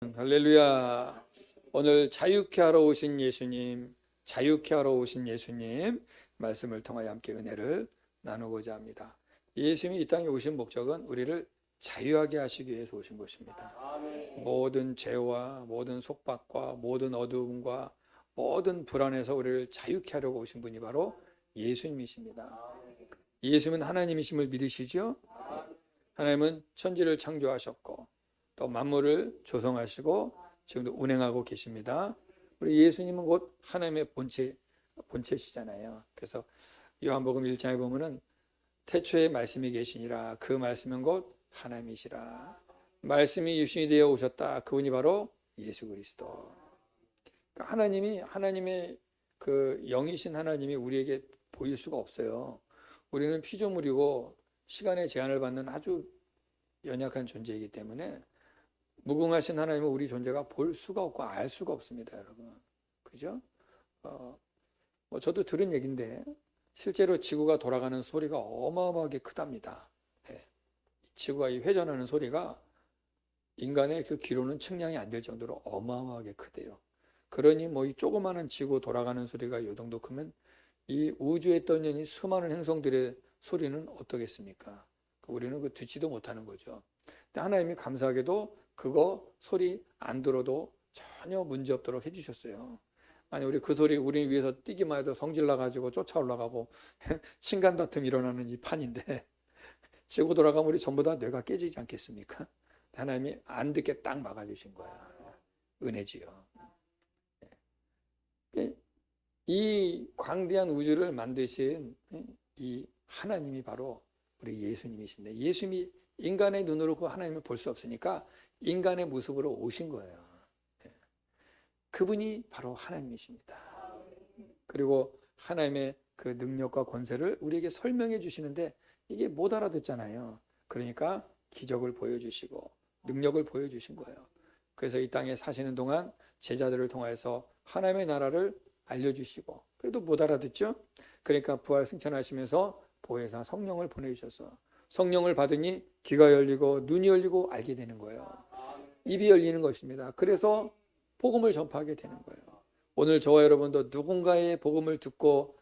할렐루야. 오늘 자유케 하러 오신 예수님, 자유케 하러 오신 예수님 말씀을 통하여 함께 은혜를 나누고자 합니다. 예수님이 이 땅에 오신 목적은 우리를 자유하게 하시기 위해서 오신 것입니다. 모든 죄와 모든 속박과 모든 어두움과 모든 불안에서 우리를 자유케 하려고 오신 분이 바로 예수님이십니다. 예수님은 하나님이심을 믿으시죠? 하나님은 천지를 창조하셨고 또 만물을 조성하시고 지금도 운행하고 계십니다. 우리 예수님은 곧 하나님의 본체시잖아요. 그래서 요한복음 1장에 보면은 태초에 말씀이 계시니라, 그 말씀은 곧 하나님이시라. 말씀이 육신이 되어 오셨다. 그분이 바로 예수 그리스도. 하나님의 그 영이신 하나님이 우리에게 보일 수가 없어요. 우리는 피조물이고 시간의 제한을 받는 아주 연약한 존재이기 때문에 무궁하신 하나님은 우리 존재가 볼 수가 없고 알 수가 없습니다, 여러분. 그죠? 저도 들은 얘기인데 실제로 지구가 돌아가는 소리가 어마어마하게 크답니다. 예. 지구가 이 회전하는 소리가 인간의 그 귀로는 측량이 안 될 정도로 어마어마하게 크대요. 그러니 뭐 이 조그마한 지구 돌아가는 소리가 이 정도 크면 이 우주에 떠있는 이 수많은 행성들의 소리는 어떻겠습니까? 우리는 그 듣지도 못하는 거죠. 근데 하나님이 감사하게도 그거 소리 안 들어도 전혀 문제 없도록 해주셨어요. 아니 우리 그 소리 우리 위해서 뛰기만 해도 성질 나가지고 쫓아 올라가고 친간 다툼 일어나는 이 판인데 지구 돌아가면 우리 전부 다 뇌가 깨지지 않겠습니까? 하나님이 안 듣게 딱 막아주신 거야. 은혜지요. 이 광대한 우주를 만드신 이 하나님이 바로 우리 예수님이신데, 예수님이 인간의 눈으로 그 하나님을 볼 수 없으니까 인간의 모습으로 오신 거예요. 그분이 바로 하나님이십니다. 그리고 하나님의 그 능력과 권세를 우리에게 설명해 주시는데 이게 못 알아듣잖아요. 그러니까 기적을 보여주시고 능력을 보여주신 거예요. 그래서 이 땅에 사시는 동안 제자들을 통해서 하나님의 나라를 알려주시고, 그래도 못 알아듣죠? 그러니까 부활 승천하시면서 보혜사 성령을 보내주셔서 성령을 받으니 귀가 열리고 눈이 열리고 알게 되는 거예요. 입이 열리는 것입니다. 그래서 복음을 전파하게 되는 거예요. 오늘 저와 여러분도 누군가의 복음을 듣고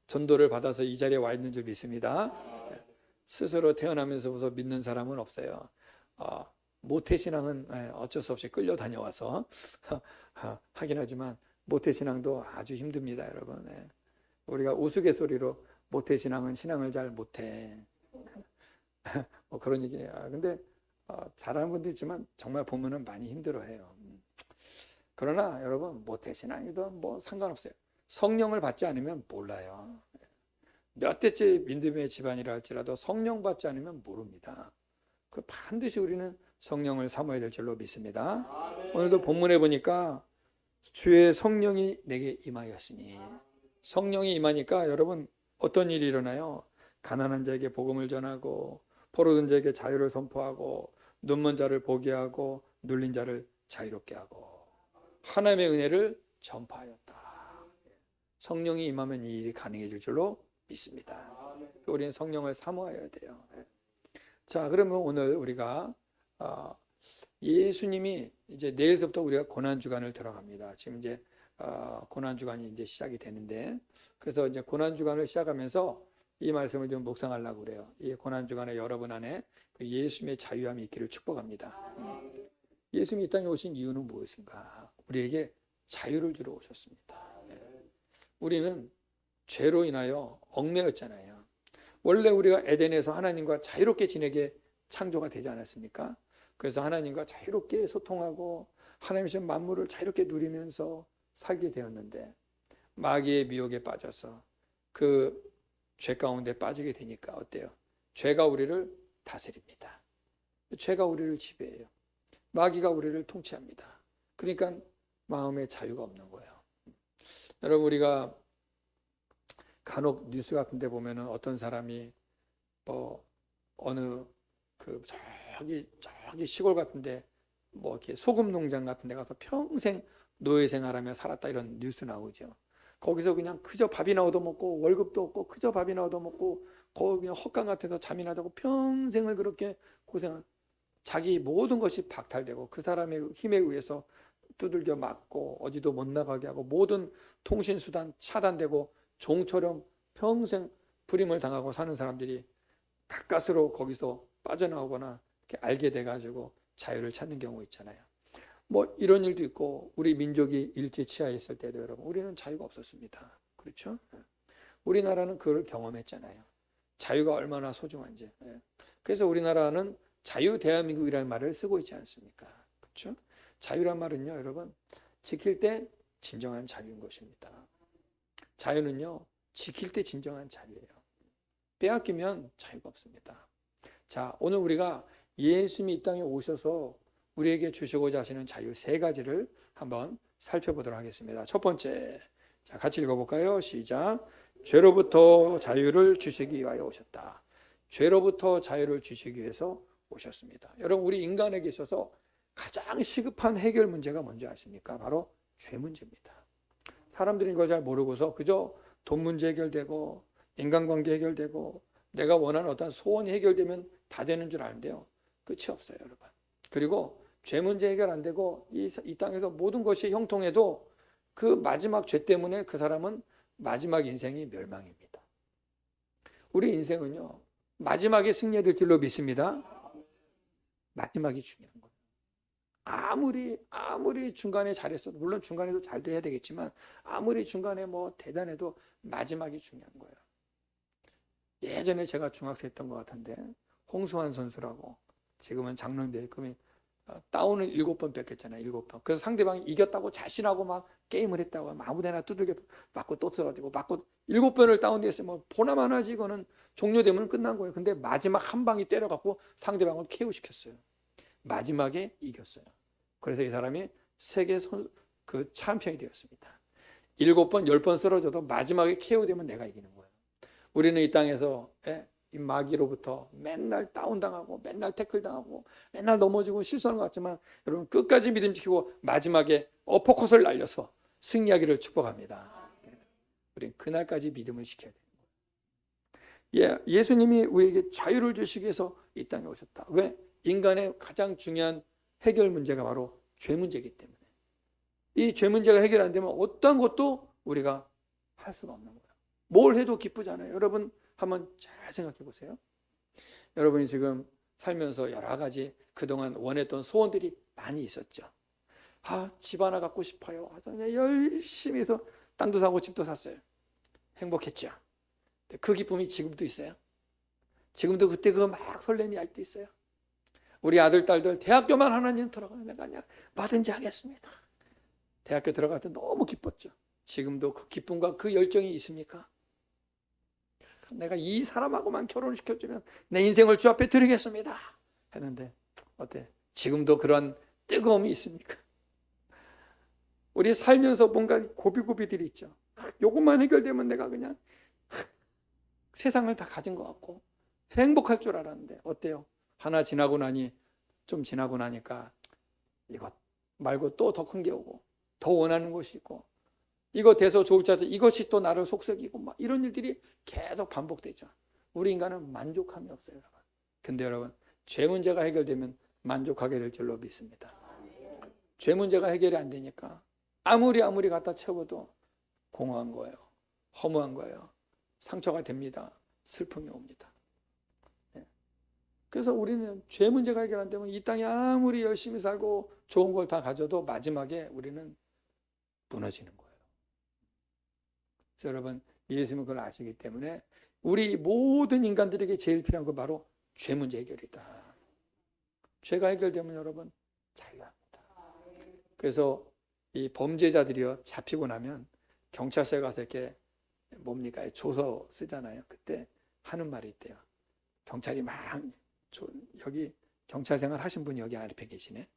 전도를 받아서 이 자리에 와 있는 줄 믿습니다. 스스로 태어나면서부터 믿는 사람은 없어요. 모태신앙은 어쩔 수 없이 끌려다녀와서 하긴 하지만 모태신앙도 아주 힘듭니다, 여러분. 우리가 우스갯소리로 모태신앙은 신앙을 잘 못해. 뭐 그런 얘기예요. 근데 잘하는 분도 있지만 정말 보면은 많이 힘들어해요. 그러나 여러분 모태신앙이든 뭐 상관없어요. 성령을 받지 않으면 몰라요. 몇 대째 믿음의 집안이라 할지라도 성령 받지 않으면 모릅니다. 그 반드시 우리는 성령을 삼아야 될 줄로 믿습니다. 오늘도 본문에 보니까 주의 성령이 내게 임하였으니, 성령이 임하니까 여러분 어떤 일이 일어나요? 가난한 자에게 복음을 전하고 포로된 자에게 자유를 선포하고 눈먼 자를 보게 하고 눌린 자를 자유롭게 하고 하나님의 은혜를 전파하였다. 성령이 임하면 이 일이 가능해질 줄로 믿습니다. 우리는 성령을 사모해야 돼요. 자, 그러면 오늘 우리가 예수님이 이제 내일서부터 우리가 고난주간을 들어갑니다. 지금 이제 고난주간이 이제 시작이 되는데, 그래서 이제 고난주간을 시작하면서 이 말씀을 좀 묵상하려고 그래요. 이 고난주간에 여러분 안에 그 예수님의 자유함이 있기를 축복합니다. 예수님이 이 땅에 오신 이유는 무엇인가? 우리에게 자유를 주러 오셨습니다. 우리는 죄로 인하여 얽매였잖아요. 원래 우리가 에덴에서 하나님과 자유롭게 지내게 창조가 되지 않았습니까? 그래서 하나님과 자유롭게 소통하고 하나님의 만물을 자유롭게 누리면서 살게 되었는데 마귀의 미혹에 빠져서 그 죄 가운데 빠지게 되니까 어때요? 죄가 우리를 다스립니다. 죄가 우리를 지배해요. 마귀가 우리를 통치합니다. 그러니까 마음의 자유가 없는 거예요. 여러분 우리가 간혹 뉴스 같은 데 보면은 어떤 사람이 뭐 어느 그 저기 시골 같은데 뭐 이렇게 소금 농장 같은 데 가서 평생 노예 생활하며 살았다 이런 뉴스 나오죠. 거기서 그냥 그저 밥이나 얻어먹고 월급도 없고 그저 밥이나 얻어먹고 거기 그냥 헛간 같아서 잠이나 자고 평생을 그렇게 고생한, 자기 모든 것이 박탈되고 그 사람의 힘에 의해서 두들겨 맞고 어디도 못 나가게 하고 모든 통신수단 차단되고 종처럼 평생 불임을 당하고 사는 사람들이 가까스로 거기서 빠져나오거나 이렇게 알게 돼가지고 자유를 찾는 경우 있잖아요. 뭐 이런 일도 있고 우리 민족이 일제치하에 있을 때도 여러분 우리는 자유가 없었습니다. 그렇죠? 우리나라는 그걸 경험했잖아요. 자유가 얼마나 소중한지. 그래서 우리나라는 자유 대한민국이라는 말을 쓰고 있지 않습니까? 그렇죠? 자유란 말은요, 여러분, 지킬 때 진정한 자유인 것입니다. 자유는요, 지킬 때 진정한 자유예요. 빼앗기면 자유가 없습니다. 자, 오늘 우리가 예수님이 이 땅에 오셔서 우리에게 주시고자 하시는 자유 세 가지를 한번 살펴보도록 하겠습니다. 첫 번째, 자, 같이 읽어볼까요? 시작. 죄로부터 자유를 주시기 위하여 오셨다. 죄로부터 자유를 주시기 위해서 오셨습니다. 여러분, 우리 인간에게 있어서 가장 시급한 해결 문제가 뭔지 아십니까? 바로 죄 문제입니다. 사람들이 이걸 잘 모르고서 그저 돈 문제 해결되고 인간관계 해결되고 내가 원하는 어떤 소원이 해결되면 다 되는 줄 아는데요. 끝이 없어요, 여러분. 그리고 죄 문제 해결 안 되고 이 땅에서 모든 것이 형통해도 그 마지막 죄 때문에 그 사람은 마지막 인생이 멸망입니다. 우리 인생은요, 마지막에 승리될 줄로 믿습니다. 마지막이 중요한 거예요. 아무리 중간에 잘했어도, 물론 중간에도 잘 돼야 되겠지만, 아무리 중간에 뭐 대단해도 마지막이 중요한 거예요. 예전에 제가 중학생 했던 것 같은데, 홍수환 선수라고, 지금은 장로인데, 그러면 다운을 7번 뺏겼잖아요. 7번. 그래서 상대방이 이겼다고 자신하고 막 게임을 했다고 아무데나 두들겨 맞고 또 쓰러지고 맞고 7번을 다운됐으면 뭐 보나만 하지 이거는 종료되면 끝난 거예요. 근데 마지막 한 방이 때려갖고 상대방을 KO시켰어요. 마지막에 이겼어요. 그래서 이 사람이 세계 그 챔피언이 되었습니다. 7번, 10번 쓰러져도 마지막에 KO되면 내가 이기는 거예요. 우리는 이 땅에서 이 마귀로부터 맨날 다운당하고 맨날 태클당하고 맨날 넘어지고 실수하는 것 같지만 여러분 끝까지 믿음 지키고 마지막에 어퍼컷을 날려서 승리하기를 축복합니다. 우리는 그날까지 믿음을 지켜야 돼요. 예수님이 우리에게 자유를 주시기 위해서 이 땅에 오셨다. 왜? 인간의 가장 중요한 해결 문제가 바로 죄 문제이기 때문에 이 죄 문제가 해결 안 되면 어떤 것도 우리가 할 수가 없는 거예요. 뭘 해도 기쁘잖아요. 여러분 한번 잘 생각해 보세요. 여러분이 지금 살면서 여러 가지 그동안 원했던 소원들이 많이 있었죠. 집 하나 갖고 싶어요. 열심히 해서 땅도 사고 집도 샀어요. 행복했죠. 그 기쁨이 지금도 있어요. 지금도 그때 그거 막 설렘이 아직도 있어요. 우리 아들, 딸들 대학교만 하나님 들어가면 내가 그냥 뭐든지 하겠습니다. 대학교 들어갈 때 너무 기뻤죠. 지금도 그 기쁨과 그 열정이 있습니까? 내가 이 사람하고만 결혼시켜주면 내 인생을 주 앞에 드리겠습니다 했는데 어때? 지금도 그런 뜨거움이 있습니까? 우리 살면서 뭔가 고비고비들이 있죠. 요것만 해결되면 내가 그냥 세상을 다 가진 것 같고 행복할 줄 알았는데 어때요? 하나 지나고 나니 좀 지나고 나니까 이것 말고 또 더 큰 게 오고 더 원하는 것이 있고 이거 돼서 좋을 줄 알았더니 이것이 또 나를 속썩이고 막 이런 일들이 계속 반복되죠. 우리 인간은 만족함이 없어요, 여러분. 근데 여러분, 죄 문제가 해결되면 만족하게 될 줄로 믿습니다. 죄 문제가 해결이 안 되니까 아무리 갖다 채워도 공허한 거예요. 허무한 거예요. 상처가 됩니다. 슬픔이 옵니다. 그래서 우리는 죄 문제가 해결 안 되면 이 땅에 아무리 열심히 살고 좋은 걸 다 가져도 마지막에 우리는 무너지는 거예요. 그래서 여러분, 예수님은 그걸 아시기 때문에 우리 모든 인간들에게 제일 필요한 건 바로 죄 문제 해결이다. 죄가 해결되면 여러분 자유합니다. 그래서 이 범죄자들이요 잡히고 나면 경찰서에 가서 이렇게 뭡니까 조서 쓰잖아요. 그때 하는 말이 있대요. 경찰이 막 여기 경찰 생활 하신 분이 여기 앞에 계시네.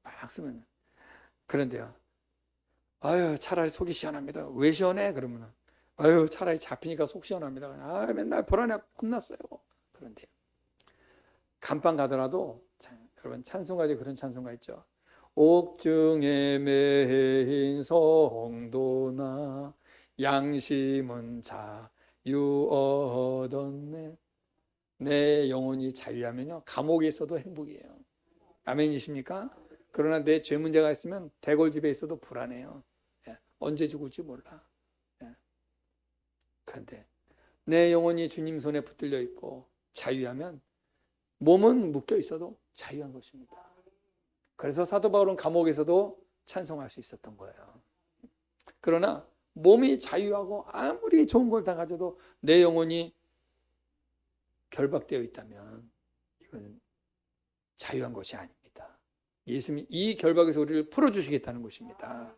막 쓰면 그런데요. 아유 차라리 속이 시원합니다. 왜 시원해? 그러면 아유 차라리 잡히니까 속 시원합니다. 맨날 불안해 겁났어요. 그런데 감방 가더라도 여러분 찬송가에 그런 찬송가 있죠. 옥중에 매인 성도나 양심은 자유 얻었네. 내 영혼이 자유하면요 감옥에 있어도 행복이에요. 아멘이십니까? 그러나 내 죄 문제가 있으면 대골집에 있어도 불안해요. 언제 죽을지 몰라. 그런데 내 영혼이 주님 손에 붙들려 있고 자유하면 몸은 묶여 있어도 자유한 것입니다. 그래서 사도 바울은 감옥에서도 찬송할 수 있었던 거예요. 그러나 몸이 자유하고 아무리 좋은 걸 다 가져도 내 영혼이 결박되어 있다면 이건 자유한 것이 아닙니다. 예수님이 이 결박에서 우리를 풀어주시겠다는 것입니다.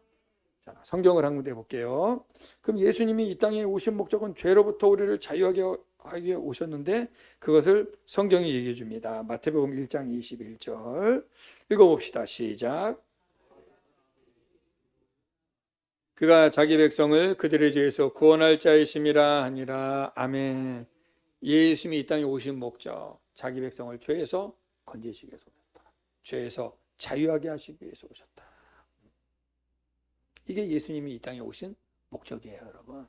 자, 성경을 한 군데 볼게요. 그럼 예수님이 이 땅에 오신 목적은 죄로부터 우리를 자유하게 하기 오셨는데 그것을 성경이 얘기해 줍니다. 마태복음 1장 21절 읽어봅시다. 시작. 그가 자기 백성을 그들의 죄에서 구원할 자이심이라 하니라. 아멘. 예수님이 이 땅에 오신 목적, 자기 백성을 죄에서 건지시기 위해서 오셨다. 죄에서 자유하게 하시기 위해서 오셨다. 이게 예수님이 이 땅에 오신 목적이에요, 여러분.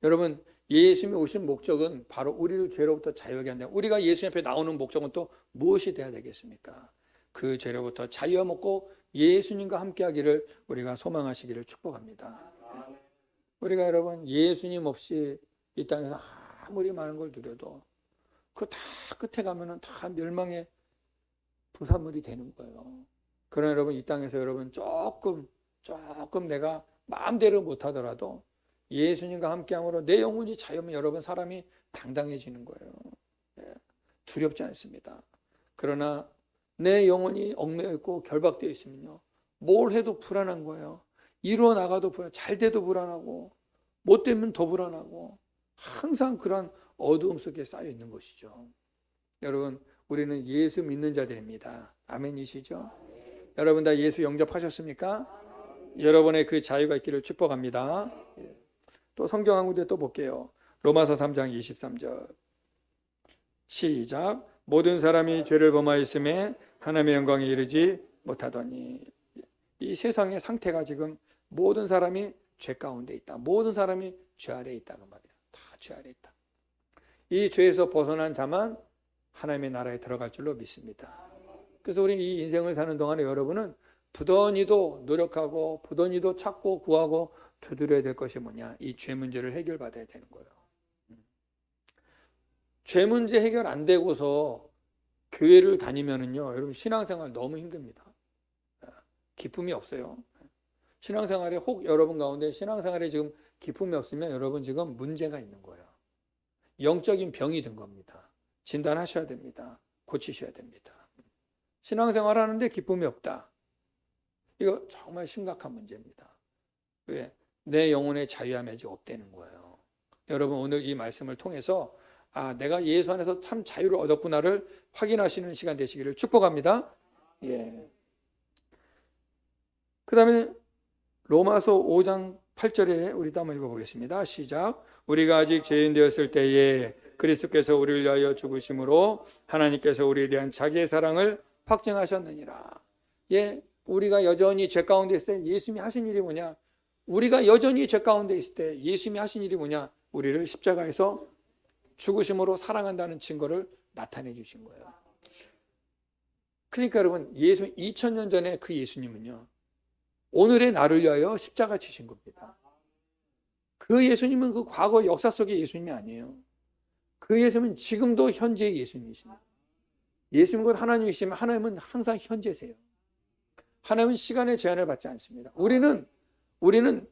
여러분, 예수님이 오신 목적은 바로 우리를 죄로부터 자유하게 한다. 우리가 예수님 앞에 나오는 목적은 또 무엇이 돼야 되겠습니까? 그 죄로부터 자유함 얻고 예수님과 함께하기를 우리가 소망하시기를 축복합니다. 우리가 여러분 예수님 없이 이 땅에서 아무리 많은 걸 누려도 그 다 끝에 가면은 다 멸망의 부산물이 되는 거예요. 그러나 여러분 이 땅에서 여러분 조금 내가 마음대로 못하더라도 예수님과 함께함으로 내 영혼이 자유하면 여러분 사람이 당당해지는 거예요. 두렵지 않습니다. 그러나 내 영혼이 얽매여 있고 결박되어 있으면요, 뭘 해도 불안한 거예요. 이루어 나가도 불안, 잘 돼도 불안하고 못 되면 더 불안하고 항상 그런 어두움 속에 쌓여 있는 것이죠. 여러분, 우리는 예수 믿는 자들입니다. 아멘이시죠? 여러분 다 예수 영접하셨습니까? 여러분의 그 자유가 있기를 축복합니다. 또 성경 한 군데 또 볼게요. 로마서 3장 23절 시작. 모든 사람이 죄를 범하였음에 하나님의 영광에 이르지 못하더니. 이 세상의 상태가 지금 모든 사람이 죄 가운데 있다. 모든 사람이 죄 아래에 있다는 말이에요. 다 죄 아래에 있다. 이 죄에서 벗어난 자만 하나님의 나라에 들어갈 줄로 믿습니다. 그래서 우리 이 인생을 사는 동안에 여러분은 부단히도 노력하고 부단히도 찾고 구하고 두드려야 될 것이 뭐냐? 이 죄 문제를 해결받아야 되는 거예요. 죄 문제 해결 안 되고서 교회를 다니면은요, 여러분 신앙생활 너무 힘듭니다. 기쁨이 없어요. 신앙생활에 혹 여러분 가운데 신앙생활에 지금 기쁨이 없으면 여러분 지금 문제가 있는 거예요. 영적인 병이 든 겁니다. 진단하셔야 됩니다. 고치셔야 됩니다. 신앙생활 하는데 기쁨이 없다. 이거 정말 심각한 문제입니다. 왜? 내 영혼의 자유함이 아직 없다는 거예요. 여러분 오늘 이 말씀을 통해서 내가 예수 안에서 참 자유를 얻었구나를 확인하시는 시간 되시기를 축복합니다. 그 다음에 로마서 5장 8절에 우리도 한번 읽어보겠습니다. 시작. 우리가 아직 죄인 되었을 때에 그리스도께서 우리를 위하여 죽으심으로 하나님께서 우리에 대한 자기의 사랑을 확증하셨느니라. 우리가 여전히 죄 가운데 있을 때 예수님이 하신 일이 뭐냐? 우리가 여전히 죄 가운데 있을 때 예수님이 하신 일이 뭐냐? 우리를 십자가에서 죽으심으로 사랑한다는 증거를 나타내 주신 거예요. 그러니까 여러분, 2000년 전에 그 예수님은요, 오늘의 나를 위하여 십자가 지신 겁니다. 그 예수님은 그 과거 역사 속의 예수님이 아니에요. 그 예수님은 지금도 현재의 예수님이십니다. 예수님은 하나님이시면 하나님은 항상 현재세요. 하나님은 시간의 제한을 받지 않습니다. 우리는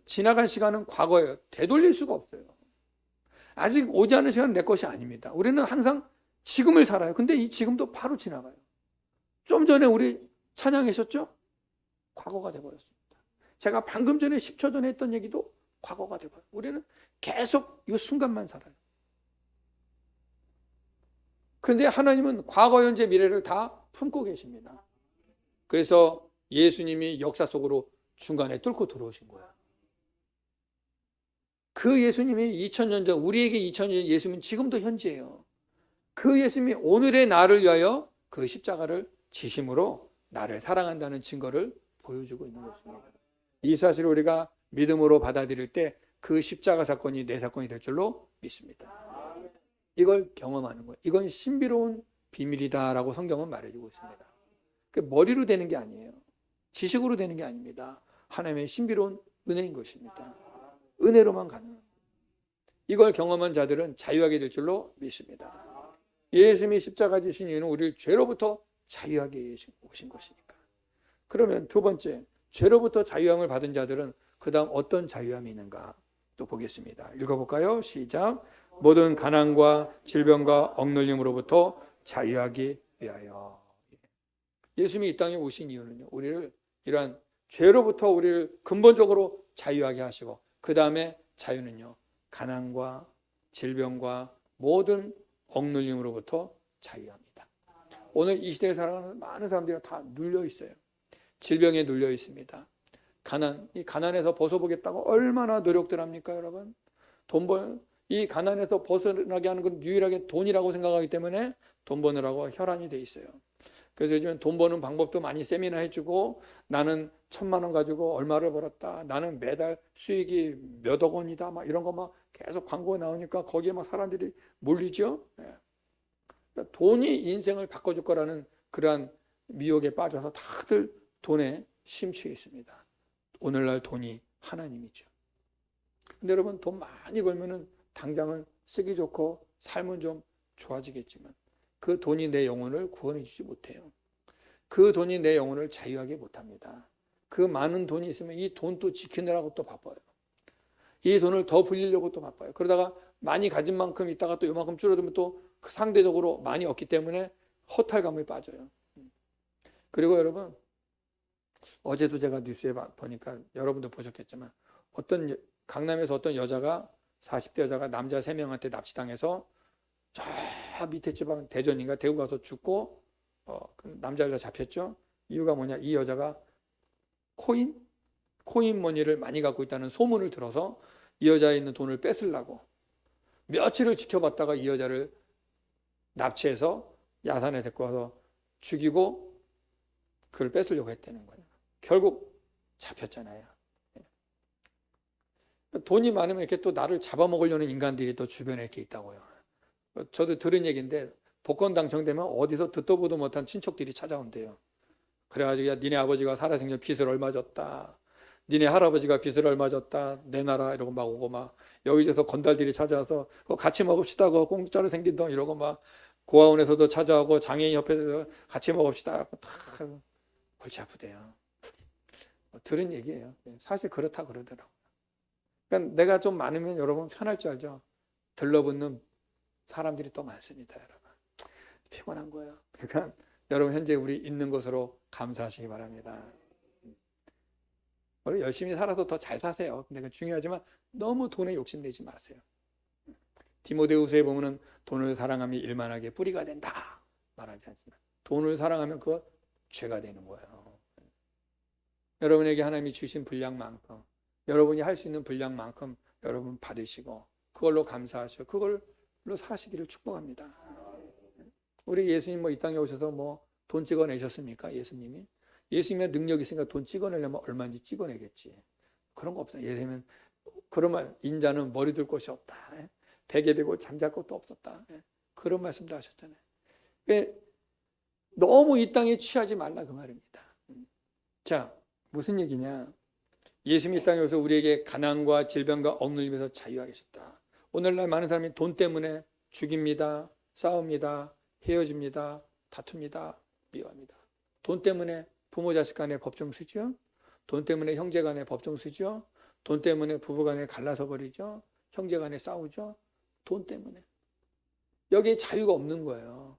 지나간 시간은 과거예요. 되돌릴 수가 없어요. 아직 오지 않은 시간은 내 것이 아닙니다. 우리는 항상 지금을 살아요. 근데 이 지금도 바로 지나가요. 좀 전에 우리 찬양하셨죠? 과거가 돼버렸습니다. 제가 방금 전에 10초 전에 했던 얘기도 과거가 돼버려요. 우리는 계속 이 순간만 살아요. 그런데 하나님은 과거, 현재, 미래를 다 품고 계십니다. 그래서 예수님이 역사 속으로 중간에 뚫고 들어오신 거예요. 그 예수님이 2000년 전, 우리에게 2000년 전 예수님은 지금도 현재예요. 그 예수님이 오늘의 나를 위하여 그 십자가를 지심으로 나를 사랑한다는 증거를 보여주고 있는 것입니다. 이 사실을 우리가 믿음으로 받아들일 때 그 십자가 사건이 내 사건이 될 줄로 믿습니다. 이걸 경험하는 거예요. 이건 신비로운 비밀이다라고 성경은 말해주고 있습니다. 머리로 되는 게 아니에요. 지식으로 되는 게 아닙니다. 하나님의 신비로운 은혜인 것입니다. 은혜로만 가능. 이걸 경험한 자들은 자유하게 될 줄로 믿습니다. 예수님이 십자가 지신 이유는 우리를 죄로부터 자유하게 오신 것이니까. 그러면 두 번째, 죄로부터 자유함을 받은 자들은 그 다음 어떤 자유함이 있는가 또 보겠습니다. 읽어볼까요? 시작. 모든 가난과 질병과 억눌림으로부터 자유하기 위하여. 예수님이 이 땅에 오신 이유는요, 우리를 이러한 죄로부터 우리를 근본적으로 자유하게 하시고, 그 다음에 자유는요, 가난과 질병과 모든 억눌림으로부터 자유합니다. 오늘 이 시대에 살아가는 많은 사람들이 다 눌려 있어요. 질병에 눌려 있습니다. 이 가난에서 벗어보겠다고 얼마나 노력들 합니까, 여러분? 이 가난에서 벗어나게 하는 건 유일하게 돈이라고 생각하기 때문에 돈 버느라고 혈안이 돼 있어요. 그래서 요즘 돈 버는 방법도 많이 세미나 해주고, 나는 1,000만 원 가지고 얼마를 벌었다, 나는 매달 수익이 몇억 원이다, 막 이런 거 막 계속 광고가 나오니까 거기에 막 사람들이 몰리죠. 그러니까 돈이 인생을 바꿔줄 거라는 그러한 미혹에 빠져서 다들 돈에 심취해 있습니다. 오늘날 돈이 하나님이죠. 근데 여러분, 돈 많이 벌면은 당장은 쓰기 좋고 삶은 좀 좋아지겠지만 그 돈이 내 영혼을 구원해 주지 못해요. 그 돈이 내 영혼을 자유하게 못합니다. 그 많은 돈이 있으면 이 돈 또 지키느라고 또 바빠요. 이 돈을 더 불리려고 또 바빠요. 그러다가 많이 가진 만큼 있다가 또 요만큼 줄어들면 또 상대적으로 많이 얻기 때문에 허탈감에 빠져요. 그리고 여러분, 어제도 제가 뉴스에 보니까 여러분도 보셨겠지만, 강남에서 어떤 여자가 40대 여자가 남자 3명한테 납치당해서 저 밑에 지방 대전인가 대구 가서 죽고, 남자 여자 잡혔죠. 이유가 뭐냐? 이 여자가 코인 머니를 많이 갖고 있다는 소문을 들어서 이 여자에 있는 돈을 뺏으려고 며칠을 지켜봤다가 이 여자를 납치해서 야산에 데리고 와서 죽이고 그걸 뺏으려고 했다는 거예요. 결국 잡혔잖아요. 돈이 많으면 이렇게 또 나를 잡아먹으려는 인간들이 또 주변에 이렇게 있다고요. 저도 들은 얘기인데, 복권 당첨되면 어디서 듣도 보도 못한 친척들이 찾아온대요. 그래가지고, 야, 니네 아버지가 살아생전 빚을 얼마 졌다, 니네 할아버지가 빚을 얼마 졌다, 내놔라, 이러고 막 오고, 막 여기저기서 건달들이 찾아와서 같이 먹읍시다, 그거 공짜로 생긴 돈, 이러고 막 고아원에서도 찾아오고 장애인협회에서 같이 먹읍시다, 다 골치 아프대요. 들은 얘기예요. 사실 그렇다 그러더라고요. 그러니까 내가 좀 많으면 여러분 편할 줄 알죠? 들러붙는 사람들이 또 많습니다, 여러분. 피곤한 거예요. 그러니까 여러분, 현재 우리 있는 것으로 감사하시기 바랍니다. 우리 열심히 살아서 더 잘 사세요. 근데 그건 중요하지만 너무 돈에 욕심내지 마세요. 디모데후서에 보면은 돈을 사랑하면 일만하게 뿌리가 된다 말하지 않습니다. 돈을 사랑하면 그거 죄가 되는 거예요. 여러분에게 하나님이 주신 분량만큼, 여러분이 할 수 있는 분량만큼 여러분 받으시고 그걸로 감사하시고 그걸로 사시기를 축복합니다. 우리 예수님 이 땅에 오셔서 돈 찍어내셨습니까? 예수님의 능력이 있으니까 돈 찍어내려면 얼마인지 찍어내겠지. 그런 거 없어요. 예수님은 그러면 인자는 머리 둘 곳이 없다, 베개 베고 잠잘 곳도 없었다, 그런 말씀도 하셨잖아요. 너무 이 땅에 취하지 말라 그 말입니다. 자, 무슨 얘기냐? 예수님이 이 땅에 오셔서 우리에게 가난과 질병과 억눌림에서 자유하게 하셨다. 오늘날 많은 사람이 돈 때문에 죽입니다, 싸웁니다, 헤어집니다, 다툽니다, 미워합니다. 돈 때문에 부모 자식 간에 법정 쓰죠. 돈 때문에 형제 간에 법정 쓰죠. 돈 때문에 부부 간에 갈라서 버리죠. 형제 간에 싸우죠. 돈 때문에. 여기에 자유가 없는 거예요.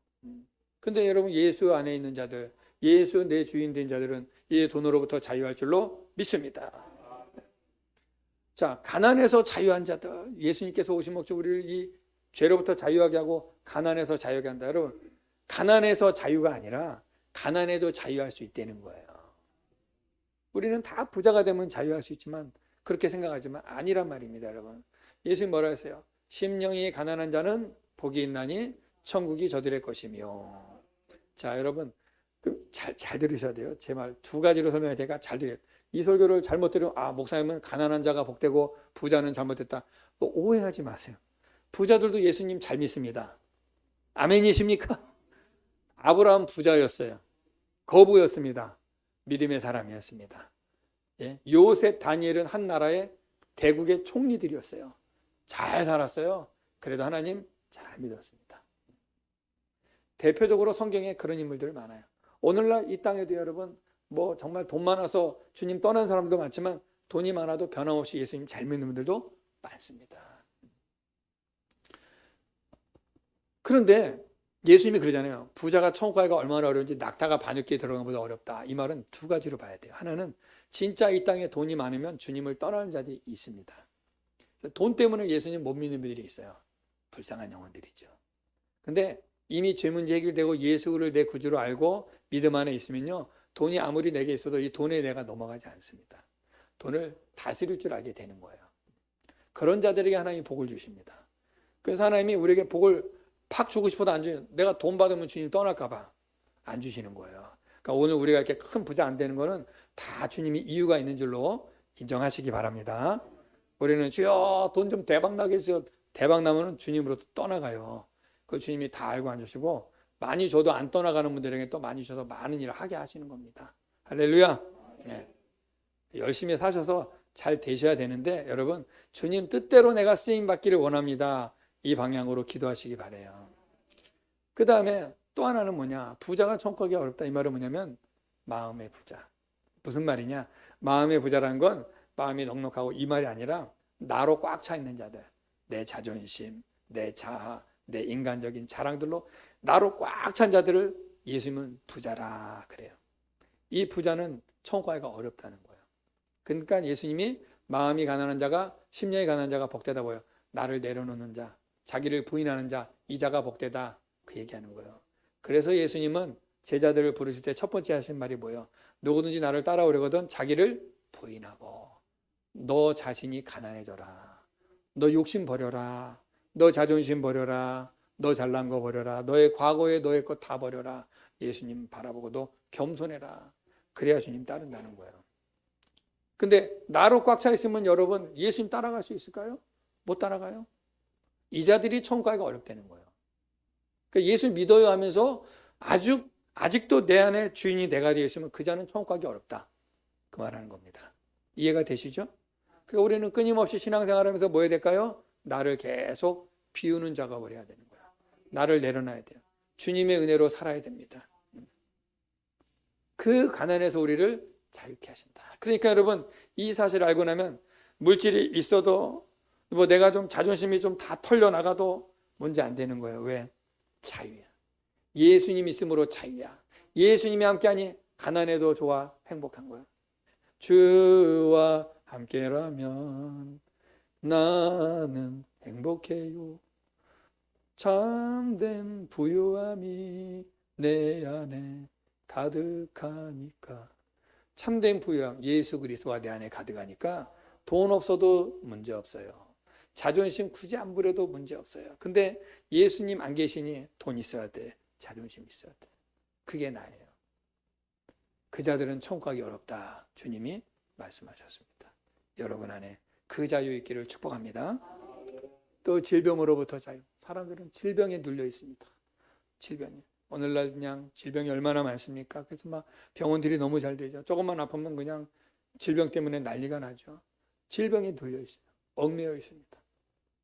근데 여러분, 예수 안에 있는 자들, 예수 내 주인 된 자들은 이 돈으로부터 자유할 줄로 믿습니다. 자, 가난에서 자유한 자들, 예수님께서 오신 목적 우리를 이 죄로부터 자유하게 하고 가난에서 자유하게 한다. 여러분, 가난에서 자유가 아니라 가난에도 자유할 수 있다는 거예요. 우리는 다 부자가 되면 자유할 수 있지만 그렇게 생각하지만 아니란 말입니다, 여러분. 예수님 뭐라 했어요? 심령이 가난한 자는 복이 있나니 천국이 저들의 것이며. 자, 여러분, 잘 들으셔야 돼요. 제 말 2가지로 설명해야 되니까 잘 들어요. 이 설교를 잘못 들으면 목사님은 가난한 자가 복되고 부자는 잘못됐다, 또 오해하지 마세요. 부자들도 예수님 잘 믿습니다. 아멘이십니까? 아브라함 부자였어요. 거부였습니다. 믿음의 사람이었습니다. 예? 요셉, 다니엘은 한 나라의 대국의 총리들이었어요. 잘 살았어요. 그래도 하나님 잘 믿었습니다. 대표적으로 성경에 그런 인물들 많아요. 오늘날 이 땅에도 여러분 뭐 정말 돈 많아서 주님 떠난 사람도 많지만 돈이 많아도 변함없이 예수님 잘 믿는 분들도 많습니다. 그런데 예수님이 그러잖아요. 부자가 천국 가기가 얼마나 어려운지 낙타가 바늘기에 들어가는 것보다 어렵다. 이 말은 두 가지로 봐야 돼요. 하나는 진짜 이 땅에 돈이 많으면 주님을 떠나는 자들이 있습니다. 돈 때문에 예수님 못 믿는 분들이 있어요. 불쌍한 영혼들이죠. 근데 이미 죄 문제 해결되고 예수를 내 구주로 알고 믿음 안에 있으면요, 돈이 아무리 내게 있어도 이 돈에 내가 넘어가지 않습니다. 돈을 다스릴 줄 알게 되는 거예요. 그런 자들에게 하나님이 복을 주십니다. 그래서 하나님이 우리에게 복을 팍 주고 싶어도 안 줘요. 내가 돈 받으면 주님 떠날까 봐 안 주시는 거예요. 그러니까 오늘 우리가 이렇게 큰 부자 안 되는 거는 다 주님이 이유가 있는 줄로 인정하시기 바랍니다. 우리는 주여 돈 좀 대박 나게 해주세요. 대박 나면 주님으로부터 떠나가요. 그 주님이 다 알고 안 주시고 많이 줘도 안 떠나가는 분들에게 또 많이 줘서 많은 일을 하게 하시는 겁니다. 할렐루야. 네. 열심히 사셔서 잘 되셔야 되는데 여러분 주님 뜻대로 내가 쓰임 받기를 원합니다. 이 방향으로 기도하시기 바래요. 그 다음에 또 하나는 뭐냐, 부자가 천국 가기 어렵다. 이 말은 뭐냐면 마음의 부자. 무슨 말이냐, 마음의 부자라는 건 마음이 넉넉하고 이 말이 아니라 나로 꽉 차 있는 자들, 내 자존심, 내 자아, 내 인간적인 자랑들로 나로 꽉 찬 자들을 예수님은 부자라 그래요. 이 부자는 천국 가기가 어렵다는 거예요. 그러니까 예수님이 마음이 가난한 자가, 심령이 가난한 자가 복되다 보여. 나를 내려놓는 자, 자기를 부인하는 자, 이 자가 복되다, 그 얘기하는 거예요. 그래서 예수님은 제자들을 부르실 때 첫 번째 하신 말이 뭐예요? 누구든지 나를 따라오려거든 자기를 부인하고 너 자신이 가난해져라. 너 욕심 버려라. 너 자존심 버려라. 너 잘난 거 버려라. 너의 과거에 너의 것 다 버려라. 예수님 바라보고 너 겸손해라. 그래야 주님 따른다는 거예요. 근데 나로 꽉 차 있으면 여러분 예수님 따라갈 수 있을까요? 못 따라가요. 이 자들이 천국 가기가 어렵다는 거예요. 그러니까 예수 믿어요 하면서 아직도 내 안에 주인이 내가 되어 있으면 그 자는 천국 가기 어렵다. 그 말하는 겁니다. 이해가 되시죠? 그러니까 우리는 끊임없이 신앙생활하면서 뭐 해야 될까요? 나를 계속 비우는 작업을 해야 되는 거야. 나를 내려놔야 돼요. 주님의 은혜로 살아야 됩니다. 그 가난에서 우리를 자유케 하신다. 그러니까 여러분 이 사실을 알고 나면 물질이 있어도 뭐 내가 좀 자존심이 좀 다 털려나가도 문제 안 되는 거예요. 왜? 자유야. 예수님 있음으로 자유야. 예수님이 함께하니 가난해도 좋아, 행복한 거야. 주와 함께라면 나는 행복해요. 참된 부유함이 내 안에 가득하니까. 참된 부유함, 예수 그리스도가 내 안에 가득하니까 돈 없어도 문제 없어요. 자존심 굳이 안 부려도 문제 없어요. 근데 예수님 안 계시니 돈 있어야 돼. 자존심 있어야 돼. 그게 나예요. 그 자들은 천국 가기 어렵다. 주님이 말씀하셨습니다. 여러분 안에 그 자유 있기를 축복합니다. 또 질병으로부터 자유. 사람들은 질병에 눌려 있습니다. 질병이. 오늘날 그냥 질병이 얼마나 많습니까? 그래서 막 병원들이 너무 잘 되죠. 조금만 아프면 그냥 질병 때문에 난리가 나죠. 질병에 눌려 있어요. 얽매여 있습니다.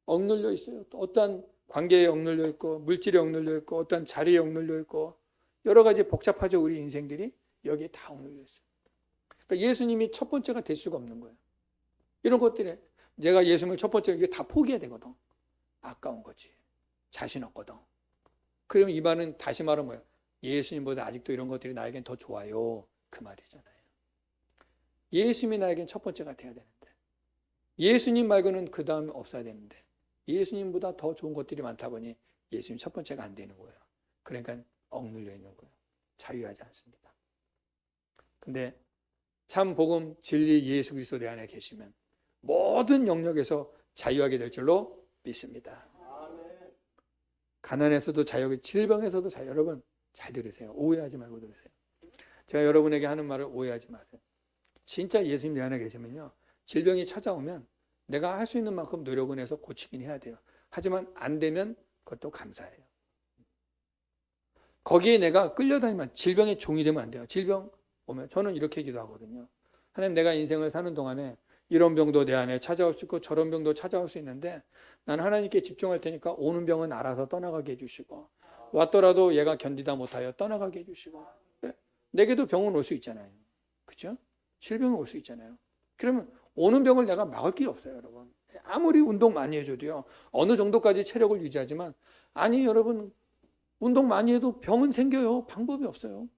억눌려 있어요. 또 어떠한 관계에 억눌려 있고 물질에 억눌려 있고 어떠한 자리에 억눌려 있고 여러 가지 복잡하죠. 우리 인생들이 여기에 다 억눌려 있어요. 그러니까 예수님이 첫 번째가 될 수가 없는 거예요. 이런 것들에 내가 예수님을 첫 번째 이게 다 포기해야 되거든. 아까운 거지. 자신 없거든. 그러면 이 말은 다시 말하면 뭐예요? 예수님보다 아직도 이런 것들이 나에겐 더 좋아요. 그 말이잖아요. 예수님이 나에겐 첫 번째가 돼야 되는데 예수님 말고는 그 다음에 없어야 되는데 예수님보다 더 좋은 것들이 많다 보니 예수님 첫 번째가 안 되는 거예요. 그러니까 억눌려 있는 거예요. 자유하지 않습니다. 근데 참 복음 진리 예수 그리스도 내 안에 계시면 모든 영역에서 자유하게 될 줄로 믿습니다. 가난에서도 자유, 질병에서도 자유. 여러분 잘 들으세요. 오해하지 말고 들으세요. 제가 여러분에게 하는 말을 오해하지 마세요. 진짜 예수님 내 안에 계시면요. 질병이 찾아오면 내가 할 수 있는 만큼 노력은 해서 고치긴 해야 돼요. 하지만 안 되면 그것도 감사해요. 거기에 내가 끌려다니면 질병의 종이 되면 안 돼요. 질병 오면 저는 이렇게 기도하거든요. 하나님, 내가 인생을 사는 동안에 이런 병도 내 안에 찾아올 수 있고 저런 병도 찾아올 수 있는데 나는 하나님께 집중할 테니까 오는 병은 알아서 떠나가게 해주시고, 왔더라도 얘가 견디다 못하여 떠나가게 해주시고. 내게도 병은 올 수 있잖아요. 그렇죠? 질병이 올 수 있잖아요. 그러면 오는 병을 내가 막을 길이 없어요, 여러분. 아무리 운동 많이 해줘도요, 어느 정도까지 체력을 유지하지만, 아니 여러분, 운동 많이 해도 병은 생겨요. 방법이 없어요.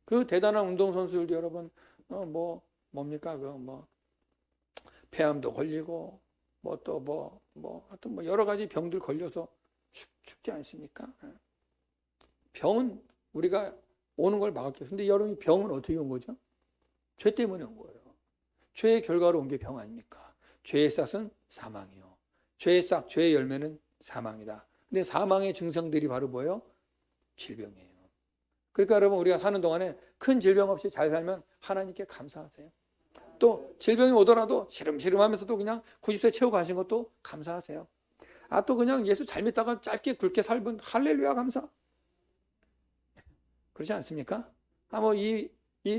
그 대단한 운동선수들도 여러분, 뭡니까? 폐암도 걸리고, 하여튼 여러 가지 병들 걸려서 죽지 않습니까? 병은 우리가 오는 걸 막을게요. 근데 여러분, 병은 어떻게 온 거죠? 죄 때문에 온 거예요. 죄의 결과로 온 게 병 아닙니까? 죄의 싹은 사망이요. 죄의 싹, 죄의 열매는 사망이다. 근데 사망의 증상들이 바로 뭐예요? 질병이에요. 그러니까 여러분, 우리가 사는 동안에 큰 질병 없이 잘 살면 하나님께 감사하세요. 또 질병이 오더라도 시름시름하면서도 그냥 90세 채우고 가신 것도 감사하세요. 또 그냥 예수 잘 믿다가 짧게 굵게 살면 할렐루야 감사. 그렇지 않습니까? 이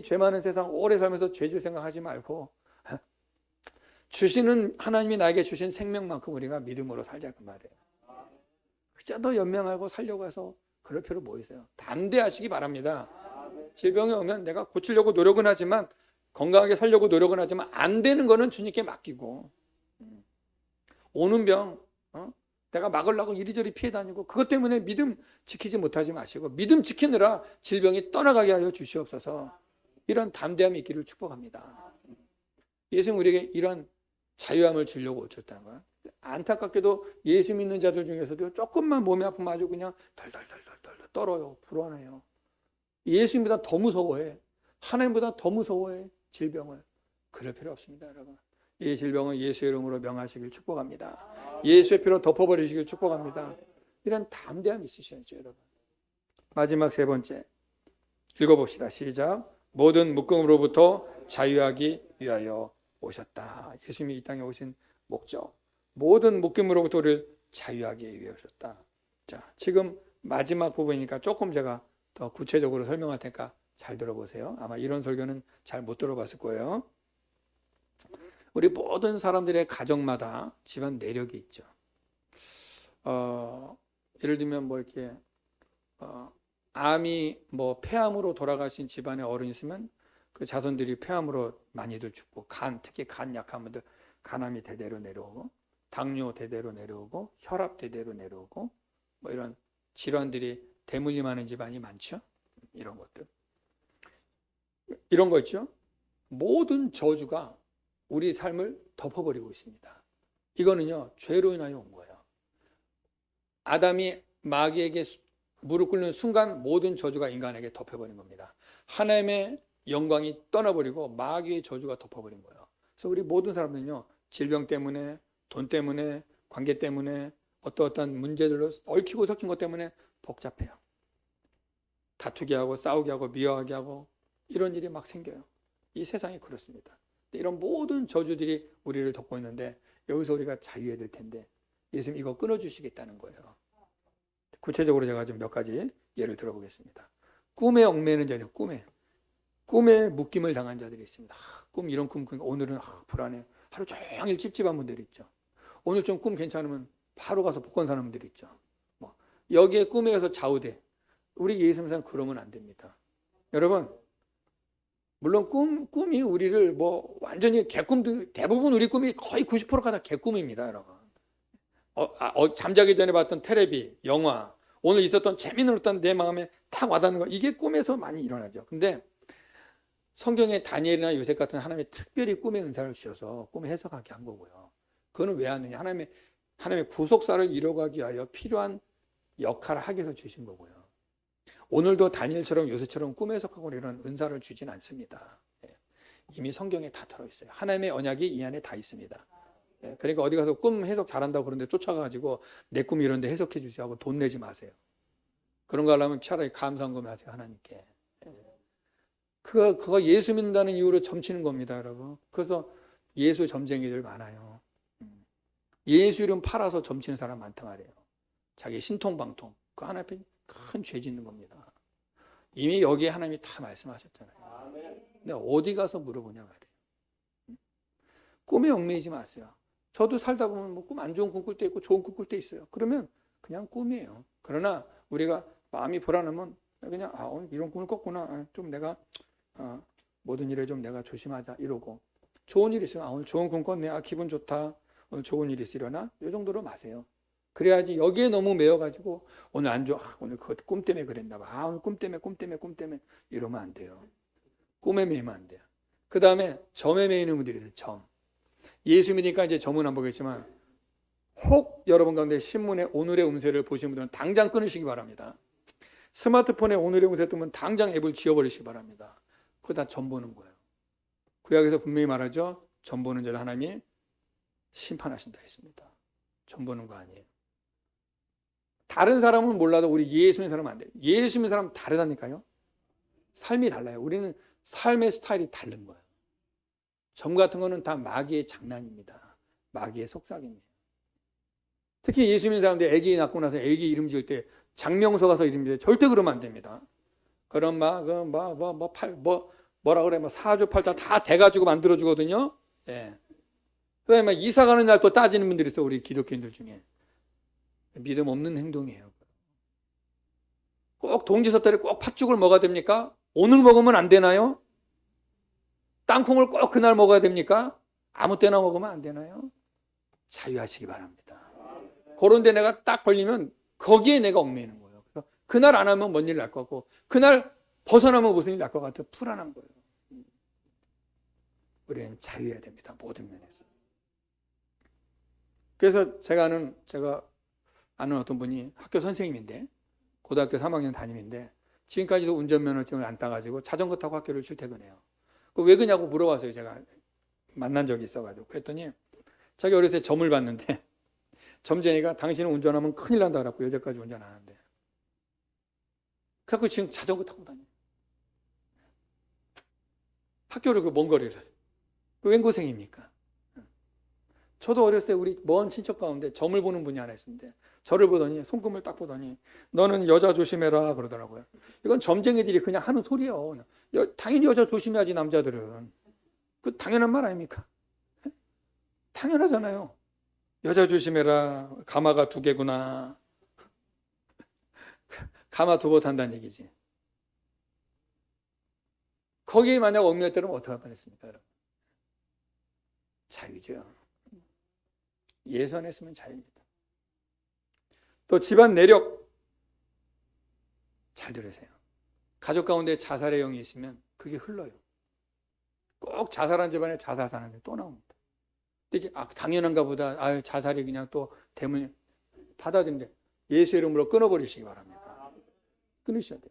죄 많은 세상 오래 살면서 죄질 생각하지 말고 주시는, 하나님이 나에게 주신 생명만큼 우리가 믿음으로 살자, 그 말이에요. 그저 더 연명하고 살려고 해서 그럴 필요 뭐 있어요? 담대하시기 바랍니다. 질병이 오면 내가 고치려고 노력은 하지만, 건강하게 살려고 노력은 하지만 안 되는 거는 주님께 맡기고, 오는 병 내가 막으려고 이리저리 피해 다니고 그것 때문에 믿음 지키지 못하지 마시고, 믿음 지키느라 질병이 떠나가게 하여 주시옵소서. 이런 담대함이 있기를 축복합니다. 예수님 우리에게 이런 자유함을 주려고 오셨다는 거야. 안타깝게도 예수 믿는 자들 중에서도 조금만 몸이 아프면 아주 그냥 덜덜덜덜 떨어요. 불안해요. 예수님보다 더 무서워해. 하나님보다 더 무서워해, 질병을. 그럴 필요 없습니다, 여러분. 이 질병은 예수의 이름으로 명하시길 축복합니다. 예수의 피로 덮어버리시길 축복합니다. 이런 담대함이 있으셔야죠, 여러분. 마지막 세 번째 읽어봅시다. 시작. 모든 묶음으로부터 자유하기 위하여 오셨다. 예수님이 이 땅에 오신 목적, 모든 묶임으로부터 우리를 자유하기 위해 오셨다. 자, 지금 마지막 부분이니까 조금 제가 더 구체적으로 설명할 테니까 잘 들어보세요. 아마 이런 설교는 잘 못 들어봤을 거예요. 우리 모든 사람들의 가정마다 집안 내력이 있죠. 예를 들면 이렇게 암이 폐암으로 돌아가신 집안에 어른이 있으면 그 자손들이 폐암으로 많이들 죽고, 특히 간 약한 분들 간암이 대대로 내려오고, 당뇨 대대로 내려오고, 혈압 대대로 내려오고, 이런 질환들이 대물림하는 집안이 많죠. 이런 것들, 이런 거 있죠. 모든 저주가 우리 삶을 덮어버리고 있습니다. 이거는요, 죄로 인하여 온 거예요. 아담이 마귀에게 무릎 꿇는 순간 모든 저주가 인간에게 덮여버린 겁니다. 하나님의 영광이 떠나버리고 마귀의 저주가 덮어버린 거예요. 그래서 우리 모든 사람들은요, 질병 때문에, 돈 때문에, 관계 때문에, 어떠한 문제들로 얽히고 섞인 것 때문에 복잡해요. 다투게 하고 싸우게 하고 미워하게 하고 이런 일이 막 생겨요. 이 세상이 그렇습니다. 이런 모든 저주들이 우리를 덮고 있는데, 여기서 우리가 자유해야 될 텐데 예수님 이거 끊어주시겠다는 거예요. 구체적으로 제가 좀 몇 가지 예를 들어보겠습니다. 꿈에 얽매이는 자들, 꿈에 묶임을 당한 자들이 있습니다. 이런 꿈, 오늘은 불안해. 하루 종일 찝찝한 분들이 있죠. 오늘 좀 꿈 괜찮으면 바로 가서 복권 사는 분들이 있죠. 여기에 꿈에서 좌우돼. 우리 예수님은 그러면 안 됩니다. 여러분, 물론 꿈이 우리를 완전히 개꿈들, 대부분 우리 꿈이 거의 90%가 다 개꿈입니다, 여러분. 잠자기 전에 봤던 텔레비, 영화, 오늘 있었던 재미는 어떤 내 마음에 탁 와닿는 거, 이게 꿈에서 많이 일어나죠. 근데 성경에 다니엘이나 요셉 같은 하나님의 특별히 꿈의 은사를 주셔서 꿈을 해석하게 한 거고요. 그거는 왜 하느냐? 하나님의 구속사를 이뤄가기 위하여 필요한 역할을 하기 위해서 주신 거고요. 오늘도 다니엘처럼 요셉처럼 꿈 해석하고 이런 은사를 주진 않습니다. 이미 성경에 다 들어있어요. 하나님의 언약이 이 안에 다 있습니다. 그러니까 어디 가서 꿈 해석 잘한다고 그런데 쫓아가가지고 내 꿈이 이런데 해석해 주세요 하고 돈 내지 마세요. 그런 거 하려면 차라리 감사한금 하세요, 하나님께. 그거 예수 믿는다는 이유로 점치는 겁니다, 여러분. 그래서 예수 점쟁이들 많아요. 예수 이름 팔아서 점치는 사람 많단 말이에요. 자기 신통방통. 그 하나 앞에 큰 죄 짓는 겁니다. 이미 여기에 하나님이 다 말씀하셨잖아요. 근데 어디 가서 물어보냐 말이에요. 꿈에 얽매이지 마세요. 저도 살다 보면 뭐 꿈 안 좋은 꿈 꿀 때 있고 좋은 꿈 꿀 때 있어요. 그러면 그냥 꿈이에요. 그러나 우리가 마음이 불안하면 그냥 오늘 이런 꿈을 꿨구나. 좀 내가 모든 일에 좀 내가 조심하자 이러고, 좋은 일 있으면 오늘 좋은 꿈 꿨네. 기분 좋다. 오늘 좋은 일이 있으려나? 이 정도로 마세요. 그래야지 여기에 너무 매여가지고 오늘 안 좋아. 오늘 그 꿈 때문에 그랬나 봐. 오늘 꿈 때문에 이러면 안 돼요. 꿈에 매이면 안 돼요. 그 다음에 점에 매이는 분들이 있어요. 점. 예수 믿으니까 이제 점은 안 보겠지만 혹 여러분 가운데 신문에 오늘의 운세를 보시는 분들은 당장 끊으시기 바랍니다. 스마트폰에 오늘의 운세 뜨면 당장 앱을 지워버리시기 바랍니다. 그거 다 점 보는 거예요. 구약에서 분명히 말하죠. 점 보는 자를 하나님이 심판하신다 했습니다. 점 보는 거 아니에요. 다른 사람은 몰라도 우리 예수 믿는 사람은 안 돼요. 예수 믿는 사람은 다르다니까요. 삶이 달라요. 우리는 삶의 스타일이 다른 거예요. 점 같은 거는 다 마귀의 장난입니다. 마귀의 속삭임이에요. 특히 예수 믿는 사람들 아기 낳고 나서 아기 이름 지을 때 장명소 가서 이름 지을 때 절대 그러면 안 됩니다. 그런 뭐라 그래, 사주팔자 다 대가지고 만들어 주거든요. 예. 그다음에 이사 가는 날 또 따지는 분들이 있어요. 우리 기독교인들 중에. 믿음 없는 행동이에요. 꼭 동지서달에 꼭 팥죽을 먹어야 됩니까? 오늘 먹으면 안 되나요? 땅콩을 꼭 그날 먹어야 됩니까? 아무 때나 먹으면 안 되나요? 자유하시기 바랍니다. 그런데 내가 딱 걸리면 거기에 내가 얽매이는 거예요. 그래서 그날 안 하면 뭔 일 날 것 같고, 그날 벗어나면 무슨 일 날 것 같아요. 불안한 거예요. 우리는 자유해야 됩니다. 모든 면에서. 그래서 제가 아는 어떤 분이 학교 선생님인데, 고등학교 3학년 담임인데, 지금까지도 운전면허증을 안 따가지고 자전거 타고 학교를 출퇴근해요. 왜 그냐고 물어봤어요. 제가 만난 적이 있어가지고. 그랬더니 자기 어렸을 때 점을 봤는데, 점쟁이가 당신은 운전하면 큰일 난다 그랬고, 여태까지 운전 안 하는데. 그래서 지금 자전거 타고 다녀요. 학교를 먼 거리를. 웬 고생입니까? 저도 어렸을 때 우리 먼 친척 가운데 점을 보는 분이 하나 있었는데, 저를 보더니, 손금을 딱 보더니, 너는 여자 조심해라 그러더라고요. 이건 점쟁이들이 그냥 하는 소리예요. 당연히 여자 조심해야지, 남자들은. 그 당연한 말 아닙니까? 당연하잖아요. 여자 조심해라. 가마가 2개구나. 가마 2번 탄다는 얘기지. 거기에 만약 얽매였다면 어떻게 할 뻔했습니까, 여러분? 자유죠. 예수 안에 있으면 자유입니다. 또 집안 내력 잘 들으세요. 가족 가운데 자살의 영이 있으면 그게 흘러요. 꼭 자살한 집안에 자살 사는데 또 나옵니다. 이게 당연한가 보다. 자살이 그냥 또 대문에 받아들인데 예수 이름으로 끊어버리시기 바랍니다. 끊으셔야 돼요.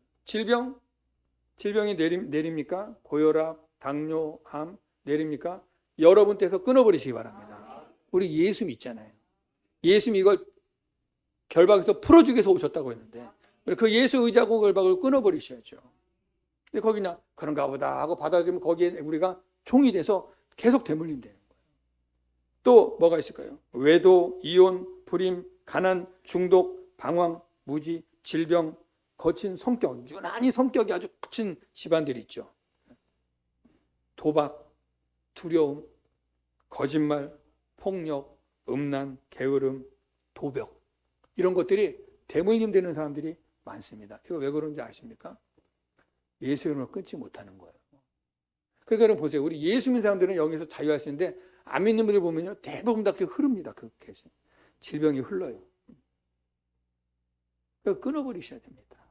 질병이 내립니까? 고혈압, 당뇨, 암 내립니까? 여러분 께서 끊어버리시기 바랍니다. 우리 예수 믿잖아요. 예수 이걸 결박에서 풀어주기 위해서 오셨다고 했는데 그 예수 의자고 결박을 끊어버리셔야죠. 근데 거기나 그런가 보다 하고 받아들이면 거기에 우리가 종이 돼서 계속 대물림되는 거예요. 또 뭐가 있을까요? 외도, 이혼, 불임, 가난, 중독, 방황, 무지, 질병, 거친 성격, 유난히 성격이 아주 거친 집안들이 있죠. 도박, 두려움, 거짓말, 폭력, 음란, 게으름, 도벽, 이런 것들이 대물림 되는 사람들이 많습니다. 이거 왜 그런지 아십니까? 예수 이름으로 끊지 못하는 거예요. 그러니까 여러분 보세요. 우리 예수 믿는 사람들은 여기서 자유할 수 있는데 안 믿는 분들 보면요, 대부분 다 그렇게 흐릅니다. 그렇게 질병이 흘러요. 그러니까 끊어버리셔야 됩니다.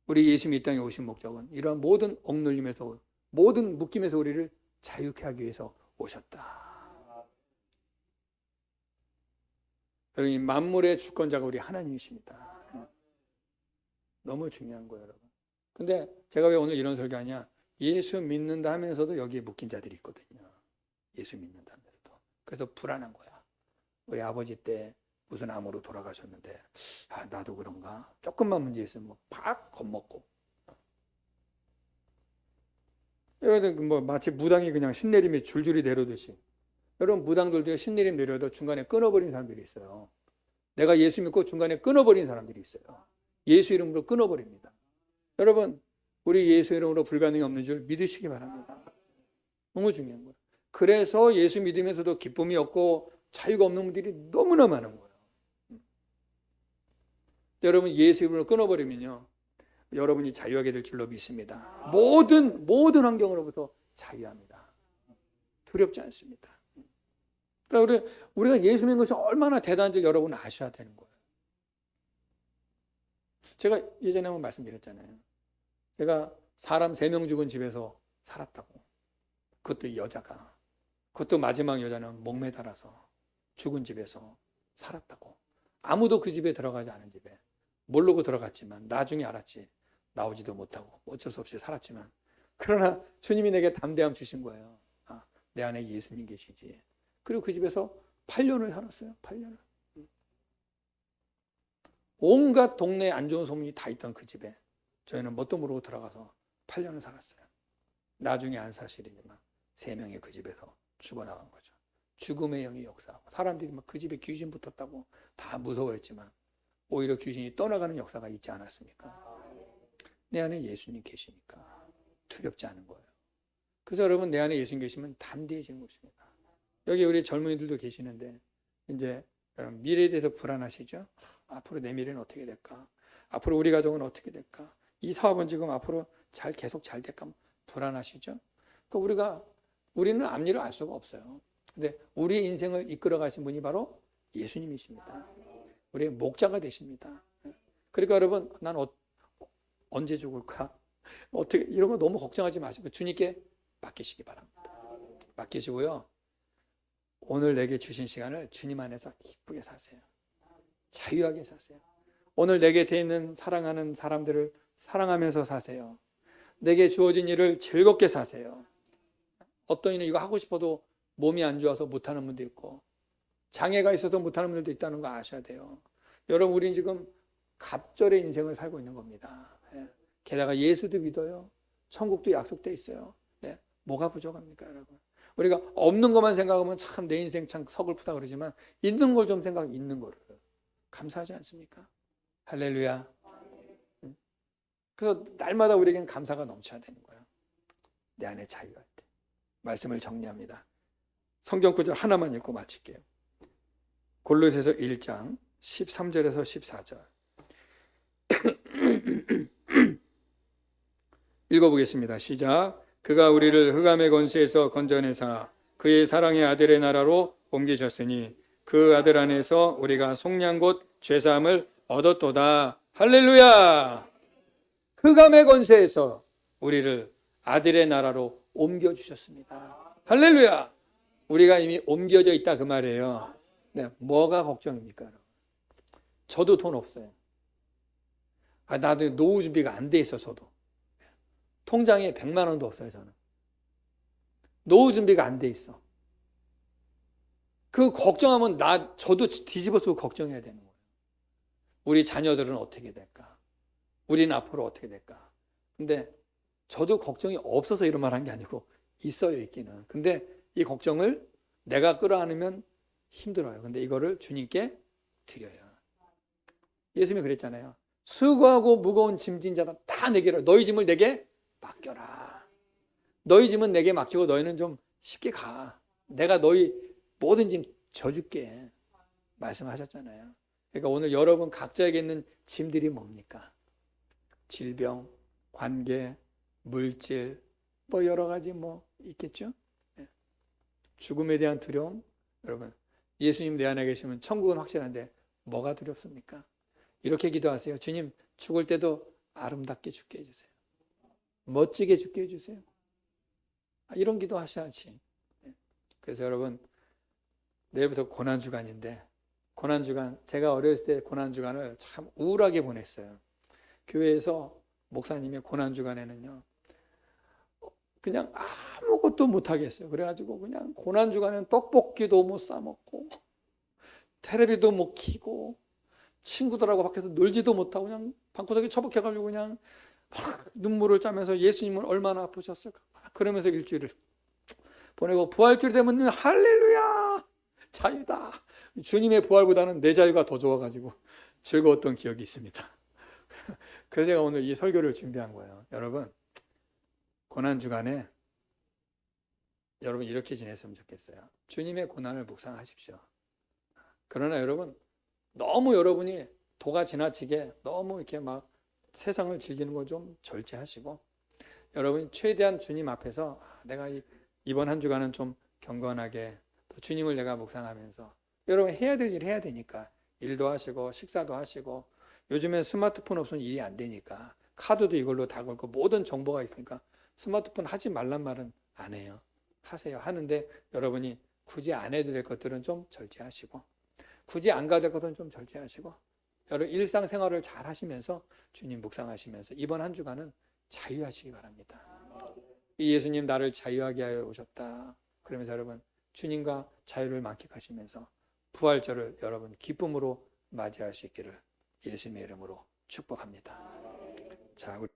우리 예수님이 이 땅에 오신 목적은 이러한 모든 억눌림에서, 모든 묶임에서 우리를 자유케 하기 위해서 오셨다. 여러분, 만물의 주권자가 우리 하나님이십니다. 너무 중요한 거예요, 여러분. 근데 제가 왜 오늘 이런 설교하냐? 예수 믿는다 하면서도 여기에 묶인 자들이 있거든요. 예수 믿는다 하면서도. 그래서 불안한 거야. 우리 아버지 때 무슨 암으로 돌아가셨는데, 나도 그런가? 조금만 문제 있으면 팍 겁먹고. 여러분, 마치 무당이 그냥 신내림이 줄줄이 내려듯이. 여러분, 무당들도 신내림 내려도 중간에 끊어버린 사람들이 있어요. 내가 예수 믿고 중간에 끊어버린 사람들이 있어요. 예수 이름으로 끊어버립니다. 여러분, 우리 예수 이름으로 불가능이 없는 줄 믿으시기 바랍니다. 너무 중요한 거예요. 그래서 예수 믿으면서도 기쁨이 없고 자유가 없는 분들이 너무나 많은 거예요. 여러분, 예수 이름으로 끊어버리면요, 여러분이 자유하게 될 줄로 믿습니다. 모든 환경으로부터 자유합니다. 두렵지 않습니다. 그러니까 우리가 예수 믿는 것이 얼마나 대단한지 여러분 아셔야 되는 거예요. 제가 예전에 한번 말씀드렸잖아요. 제가 사람 3명 죽은 집에서 살았다고. 그것도 여자가. 그것도 마지막 여자는 목매달아서 죽은 집에서 살았다고. 아무도 그 집에 들어가지 않은 집에. 모르고 들어갔지만 나중에 알았지. 나오지도 못하고 어쩔 수 없이 살았지만, 그러나 주님이 내게 담대함 주신 거예요. 아, 내 안에 예수님 계시지. 그리고 그 집에서 8년을 살았어요. 8년을. 온갖 동네에 안 좋은 소문이 다 있던 그 집에 저희는 뭣도 모르고 들어가서 8년을 살았어요. 나중에 안 사실이지만 3명이 그 집에서 죽어나간 거죠. 죽음의 영이 역사하고, 사람들이 막 그 집에 귀신 붙었다고 다 무서워했지만 오히려 귀신이 떠나가는 역사가 있지 않았습니까? 내 안에 예수님 계시니까 두렵지 않은 거예요. 그래서 여러분, 내 안에 예수님 계시면 담대해지는 것입니다. 여기 우리 젊은이들도 계시는데 이제 미래에 대해서 불안하시죠? 앞으로 내 미래는 어떻게 될까? 앞으로 우리 가족은 어떻게 될까? 이 사업은 지금 앞으로 계속 잘 될까? 불안하시죠? 그러니까 우리는 앞일을 알 수가 없어요. 근데 우리 인생을 이끌어 가신 분이 바로 예수님이십니다. 우리의 목자가 되십니다. 그러니까 여러분, 난 언제 죽을까? 어떻게, 이런 거 너무 걱정하지 마시고 주님께 맡기시기 바랍니다. 맡기시고요, 오늘 내게 주신 시간을 주님 안에서 기쁘게 사세요. 자유하게 사세요. 오늘 내게 돼 있는 사랑하는 사람들을 사랑하면서 사세요. 내게 주어진 일을 즐겁게 사세요. 어떤 이는 이거 하고 싶어도 몸이 안 좋아서 못하는 분도 있고, 장애가 있어서 못하는 분들도 있다는 거 아셔야 돼요. 여러분, 우리는 지금 갑절의 인생을 살고 있는 겁니다. 게다가 예수도 믿어요. 천국도 약속돼 있어요. 네. 뭐가 부족합니까, 여러분? 우리가 없는 것만 생각하면 참 내 인생 참 서글프다 그러지만, 있는 걸 좀 있는 거를 감사하지 않습니까? 할렐루야. 그래서 날마다 우리에겐 감사가 넘쳐야 되는 거예요. 내 안에 자유할 때. 말씀을 정리합니다. 성경 구절 하나만 읽고 마칠게요. 골로새서 1장 13절에서 14절. 읽어보겠습니다. 시작. 그가 우리를 흑암의 권세에서 건져내사 그의 사랑의 아들의 나라로 옮기셨으니 그 아들 안에서 우리가 속량 곧 죄사함을 얻었도다. 할렐루야. 흑암의 권세에서 우리를 아들의 나라로 옮겨주셨습니다. 할렐루야. 우리가 이미 옮겨져 있다 그 말이에요. 네, 뭐가 걱정입니까? 저도 돈 없어요. 나도 노후 준비가 안 돼 있어. 저도 통장에 100만 원도 없어요. 저는 노후 준비가 안 돼 있어. 그 걱정하면 저도 뒤집어 쓰고 걱정해야 되는 거예요. 우리 자녀들은 어떻게 될까? 우리는 앞으로 어떻게 될까? 근데 저도 걱정이 없어서 이런 말 한 게 아니고 있어요, 있기는. 근데 이 걱정을 내가 끌어안으면 힘들어요. 근데 이거를 주님께 드려요. 예수님이 그랬잖아요. 수고하고 무거운 짐진 자다 다 내게로, 너희 짐을 내게 맡겨라. 너희 짐은 내게 맡기고 너희는 좀 쉽게 가. 내가 너희 모든 짐 져줄게. 말씀하셨잖아요. 그러니까 오늘 여러분 각자에게 있는 짐들이 뭡니까? 질병, 관계, 물질, 여러 가지 있겠죠? 죽음에 대한 두려움. 여러분, 예수님 내 안에 계시면 천국은 확실한데 뭐가 두렵습니까? 이렇게 기도하세요. 주님, 죽을 때도 아름답게 죽게 해주세요. 멋지게 죽게 해주세요. 이런 기도 하셔야지. 그래서 여러분, 내일부터 고난주간인데, 고난주간, 제가 어렸을 때 고난주간을 참 우울하게 보냈어요. 교회에서 목사님의 고난주간에는요, 그냥 아무것도 못하겠어요. 그래가지고 그냥 고난주간에는 떡볶이도 못 싸먹고, 텔레비도 못 켜고, 친구들하고 밖에서 놀지도 못하고 그냥 방구석에 처박혀가지고 그냥 막 눈물을 짜면서 예수님은 얼마나 아프셨을까 그러면서 일주일을 보내고, 부활주일 되면 할렐루야 자유다. 주님의 부활보다는 내 자유가 더 좋아가지고 즐거웠던 기억이 있습니다. 그래서 제가 오늘 이 설교를 준비한 거예요. 여러분, 고난주간에 여러분 이렇게 지냈으면 좋겠어요. 주님의 고난을 묵상하십시오. 그러나 여러분, 너무 여러분이 도가 지나치게 너무 이렇게 막 세상을 즐기는 걸 좀 절제하시고, 여러분이 최대한 주님 앞에서 내가 이번 한 주간은 좀 경건하게 또 주님을 내가 묵상하면서, 여러분 해야 될 일 해야 되니까 일도 하시고 식사도 하시고, 요즘엔 스마트폰 없으면 일이 안 되니까 카드도 이걸로 다 걸고 모든 정보가 있으니까 스마트폰 하지 말란 말은 안 해요. 하세요. 하는데 여러분이 굳이 안 해도 될 것들은 좀 절제하시고, 굳이 안 가도 될 것은 좀 절제하시고, 여러분 일상생활을 잘 하시면서 주님 묵상하시면서 이번 한 주간은 자유하시기 바랍니다. 이 예수님 나를 자유하게 하여 오셨다. 그러면서 여러분 주님과 자유를 만끽하시면서 부활절을 여러분 기쁨으로 맞이할 수 있기를 예수님의 이름으로 축복합니다. 자, 우리